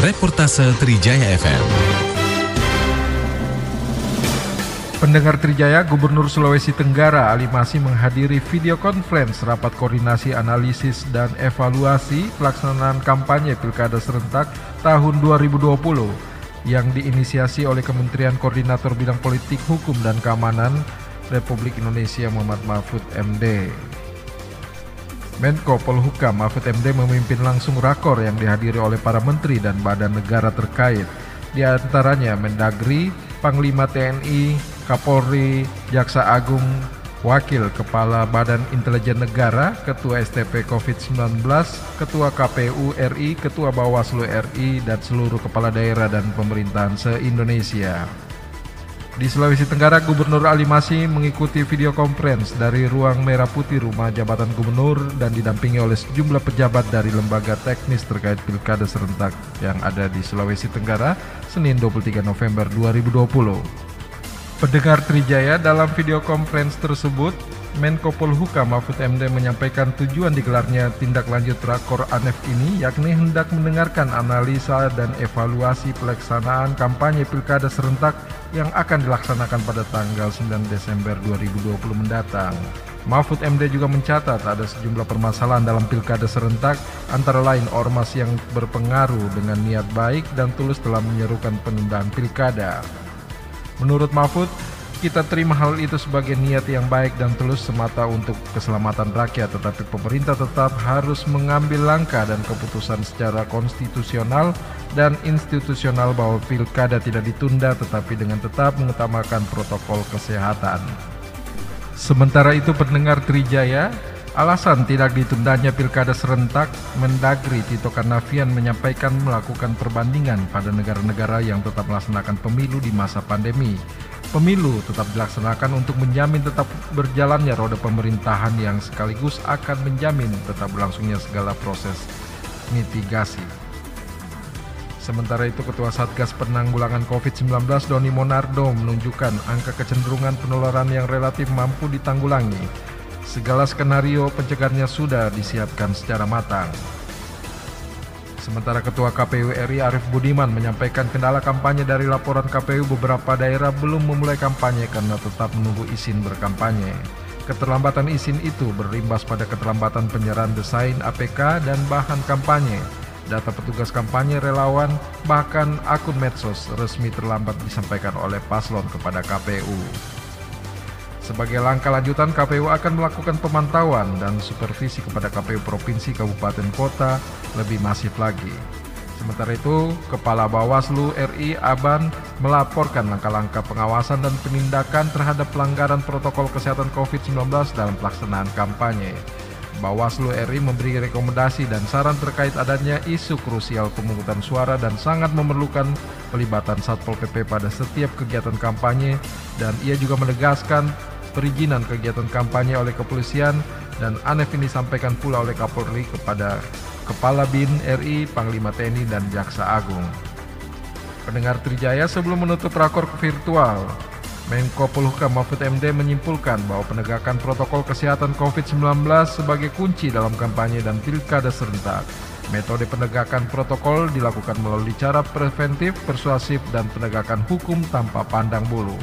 Reportase Trijaya FM. Pendengar Trijaya, Gubernur Sulawesi Tenggara Ali Masih menghadiri video conference rapat koordinasi analisis dan evaluasi pelaksanaan kampanye Pilkada Serentak tahun 2020 yang diinisiasi oleh Kementerian Koordinator Bidang Politik, Hukum dan Keamanan Republik Indonesia Muhammad Mahfud MD. Menko Polhukam Mahfud MD memimpin langsung rakor yang dihadiri oleh para menteri dan badan negara terkait, di antaranya Mendagri, Panglima TNI, Kapolri, Jaksa Agung, Wakil Kepala Badan Intelijen Negara, Ketua STP COVID-19, Ketua KPU RI, Ketua Bawaslu RI, dan seluruh kepala daerah dan pemerintahan se-Indonesia. Di Sulawesi Tenggara, Gubernur Ali Masih mengikuti video conference dari Ruang Merah Putih Rumah Jabatan Gubernur dan didampingi oleh sejumlah pejabat dari lembaga teknis terkait Pilkada Serentak yang ada di Sulawesi Tenggara, Senin 23 November 2020. Pendengar Trijaya, dalam video conference tersebut, Menko Polhukam Mahfud MD menyampaikan tujuan digelarnya tindak lanjut rakor ANEF ini, yakni hendak mendengarkan analisa dan evaluasi pelaksanaan kampanye Pilkada Serentak yang akan dilaksanakan pada tanggal 9 Desember 2020 mendatang. Mahfud MD juga mencatat ada sejumlah permasalahan dalam Pilkada Serentak, antara lain ormas yang berpengaruh dengan niat baik dan tulus telah menyerukan penundaan Pilkada. Menurut Mahfud, kita terima hal itu sebagai niat yang baik dan tulus semata untuk keselamatan rakyat, tetapi pemerintah tetap harus mengambil langkah dan keputusan secara konstitusional dan institusional bahwa Pilkada tidak ditunda tetapi dengan tetap mengutamakan protokol kesehatan. Sementara itu, pendengar Trijaya, alasan tidak ditundanya Pilkada Serentak, Mendagri Tito Karnavian menyampaikan melakukan perbandingan pada negara-negara yang tetap melaksanakan pemilu di masa pandemi. Pemilu tetap dilaksanakan untuk menjamin tetap berjalannya roda pemerintahan yang sekaligus akan menjamin tetap berlangsungnya segala proses mitigasi. Sementara itu, Ketua Satgas Penanggulangan COVID-19 Doni Monardo menunjukkan angka kecenderungan penularan yang relatif mampu ditanggulangi. Segala skenario pencegahannya sudah disiapkan secara matang. Sementara Ketua KPU RI Arief Budiman menyampaikan kendala kampanye dari laporan KPU beberapa daerah belum memulai kampanye karena tetap menunggu izin berkampanye. Keterlambatan izin itu berimbas pada keterlambatan penyerahan desain APK dan bahan kampanye. Data petugas kampanye, relawan, bahkan akun medsos resmi terlambat disampaikan oleh paslon kepada KPU. Sebagai langkah lanjutan, KPU akan melakukan pemantauan dan supervisi kepada KPU Provinsi, Kabupaten, Kota lebih masif lagi. Sementara itu, Kepala Bawaslu RI Aban melaporkan langkah-langkah pengawasan dan penindakan terhadap pelanggaran protokol kesehatan COVID-19 dalam pelaksanaan kampanye. Bawaslu RI memberi rekomendasi dan saran terkait adanya isu krusial pemungutan suara dan sangat memerlukan pelibatan Satpol PP pada setiap kegiatan kampanye, dan ia juga menegaskan perizinan kegiatan kampanye oleh kepolisian, dan ANEF ini disampaikan pula oleh Kapolri kepada Kepala BIN RI, Panglima TNI, dan Jaksa Agung. Pendengar Trijaya, sebelum menutup rakor virtual, Menko Polhukam Mahfud MD menyimpulkan bahwa penegakan protokol kesehatan COVID-19 sebagai kunci dalam kampanye dan Pilkada Serentak. Metode penegakan protokol dilakukan melalui cara preventif, persuasif, dan penegakan hukum tanpa pandang bulu.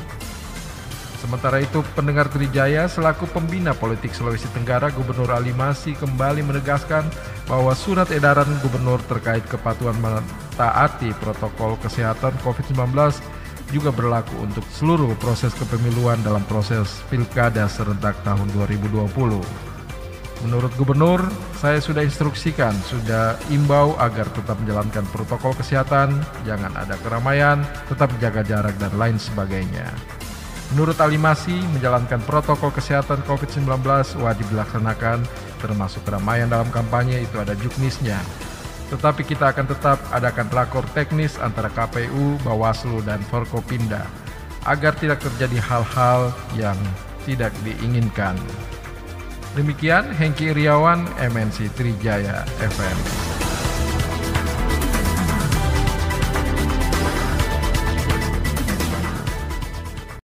Sementara itu, pendengar Trijaya, selaku pembina politik Sulawesi Tenggara, Gubernur Ali Masih kembali menegaskan bahwa surat edaran Gubernur terkait kepatuhan mentaati protokol kesehatan COVID-19 juga berlaku untuk seluruh proses kepemiluan dalam proses Pilkada Serentak tahun 2020. Menurut Gubernur, saya sudah instruksikan, sudah imbau agar tetap menjalankan protokol kesehatan, jangan ada keramaian, tetap jaga jarak, dan lain sebagainya. Menurut Ali Masih, menjalankan protokol kesehatan COVID-19 wajib dilaksanakan, termasuk keramaian dalam kampanye itu ada juknisnya. Tetapi kita akan tetap adakan rakor teknis antara KPU, Bawaslu, dan Forkopimda, agar tidak terjadi hal-hal yang tidak diinginkan. Demikian, Hengki Iriawan, MNC Trijaya FM.